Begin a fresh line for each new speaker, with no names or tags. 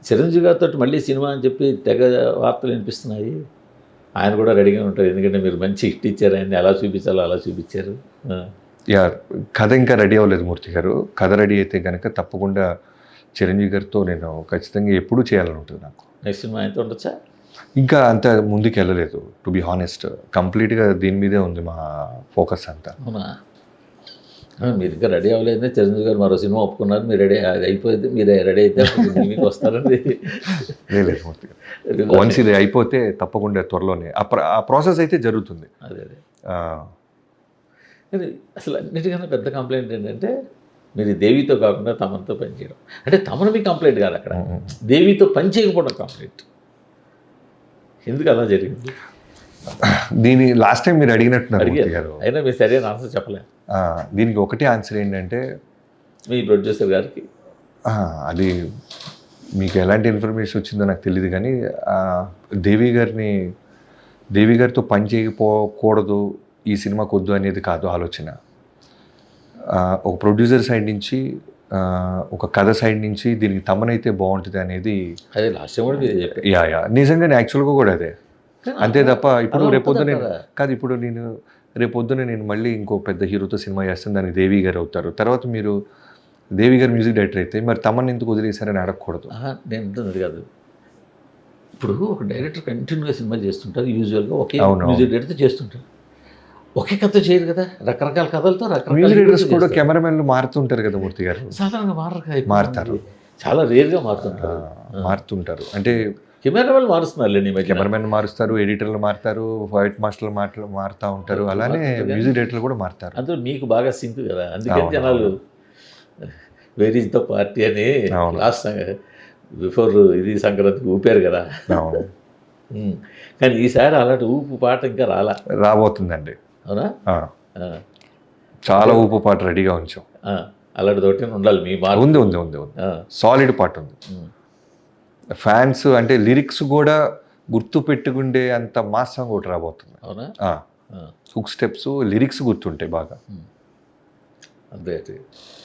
చిరంజీవి గారితో మళ్ళీ సినిమా అని చెప్పి తెగ వార్తలు వినిపిస్తున్నాయి. ఆయన కూడా రెడీగా ఉంటారు. ఎందుకంటే మీరు మంచి హిట్ ఇచ్చారు, ఆయన్ని ఎలా చూపించాలో అలా చూపించారు.
యా, కథ ఇంకా రెడీ అవ్వలేదు మూర్తి గారు. కథ రెడీ అయితే కనుక తప్పకుండా చిరంజీవి గారితో నేను ఖచ్చితంగా ఎప్పుడూ చేయాలని ఉంటుంది నాకు.
నెక్స్ట్ సినిమా ఆయనతో ఉండొచ్చా?
ఇంకా అంత ముందుకు వెళ్ళలేదు, టు బి హానెస్ట్. కంప్లీట్గా దీని మీదే ఉంది మా ఫోకస్ అంతా.
అవునా? మీరు ఇంకా రెడీ అవ్వలేదు. చిరంజీవి గారు మరో సినిమా ఒప్పుకున్నారు, మీరు రెడీ అది అయిపోతే మీరు రెడీ అయితే అప్పుడు మీకు వస్తారండి.
లేదు మూర్తి గారు, వన్స్ ఇది అయిపోతే తప్పకుండా త్వరలోనే ఆ ప్రాసెస్ అయితే జరుగుతుంది.
అదే అదే కానీ అసలు అన్నిటికన్నా పెద్ద కంప్లైంట్ ఏంటంటే మీరు దేవితో కాకుండా తమన్తో పనిచేయడం. అంటే తమను మీ కంప్లైంట్ కాదు, అక్కడ దేవితో పని చేయకపోవడం కంప్లైంట్. ఎందుకు అలా జరిగింది?
దీని లాస్ట్ టైం మీరు అడిగినట్టున్నారు మూర్తి గారు.
అయినా మీరు సరైన ఆన్సర్ చెప్పలేదు.
దీనికి ఒకటే ఆన్సర్ ఏంటంటే
మీ ప్రొడ్యూసర్ గారికి
అది మీకు ఎలాంటి ఇన్ఫర్మేషన్ వచ్చిందో నాకు తెలియదు, కానీ దేవి గారితో పని చేయకపోకూడదు, ఈ సినిమాకి వద్దు అనేది కాదు ఆలోచన. ఒక ప్రొడ్యూసర్ సైడ్ నుంచి, ఒక కథ సైడ్ నుంచి దీనికి తమనైతే బాగుంటుంది అనేది.
అదే లాస్ట్ టైం కూడా మీరు చెప్పారు.
యా నిజంగానే యాక్చువల్గా కూడా అదే. అంతే తప్ప ఇప్పుడు రేపొద్దున కాదు, ఇప్పుడు నేను రేపొద్దున నేను మళ్ళీ ఇంకో పెద్ద హీరోతో సినిమా చేస్తాను, దానికి దేవి గారు అవుతారు. తర్వాత మీరు దేవి గారు మ్యూజిక్ డైరెక్టర్ అయితే మరి తమన్ ఎందుకు వదిలేశారని అడగకూడదు.
నేను అంటున్నది కాదు. ఇప్పుడు ఒక డైరెక్టర్ కంటిన్యూగా సినిమా చేస్తుంటారు, యూజువల్గా ఒకే మ్యూజిక్ డైరెక్టర్ చేస్తుంటారు. ఒకే కథ చేయరు కదా, రకరకాల కథలతో
మ్యూజిక్ డైరెక్టర్స్ కూడా కెమెరామెన్లు మారుతుంటారు కదా మూర్తి గారు.
సాధారణంగా
మారుతారు,
చాలా రేర్గా మారుతుంటారు.
అంటే
కెమెరామెన్ మారుస్తున్నారు,
కెమెరామెన్ మారుస్తారు, ఎడిటర్లు మారుతారు, ఫైట్ మాస్టర్లు మారుతూ ఉంటారు. అలానే మ్యూజిక్ డైరెక్టర్లు కూడా మారుతారు.
అందులో మీకు బాగా సింక్ కదా, అందుకని జనాలు వేర్ ఈజ్ ద పార్టీ అని లాస్ట్ బిఫోర్ ఇది సంక్రాంతికి ఊపారు కదా. కానీ ఈసారి అలాంటి ఊపు పాట ఇంకా
రాబోతుందండి.
అవునా?
చాలా ఊపు పాట రెడీగా ఉంచాం.
అలాంటి తోటి ఉండాలి మీ మాట.
ఉంది సాలిడ్ పాట ఉంది. ఫ్యాన్స్ అంటే లిరిక్స్ కూడా గుర్తు పెట్టుకుండే అంత మాస్ సాంగ్ ఒకటి రాబోతుంది.
అవునా?
హుక్ స్టెప్స్, లిరిక్స్ గుర్తుంటాయి బాగా.
అంతే.